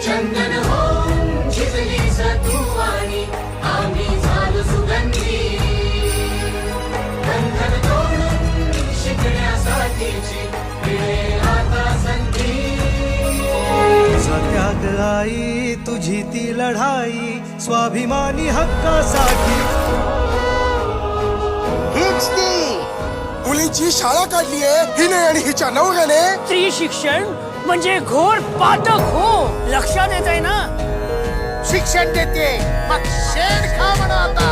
चंदन होऊन झिजलीस तू आणि आम्ही झालो सुगंधी बंधन तोडून शिकण्यासाठीची मिळे आता संधी त्याग आई तुझी ती लढाई स्वाभिमानी हक्कासाठी हीच ती मुलींची शाळा काढली आहे हिने आणि हिच्या नवऱ्याने. स्त्री शिक्षण म्हणजे घोर पातक हो, लक्षात येत आहे ना. शिक्षण देते मग शेण खा म्हणा आता.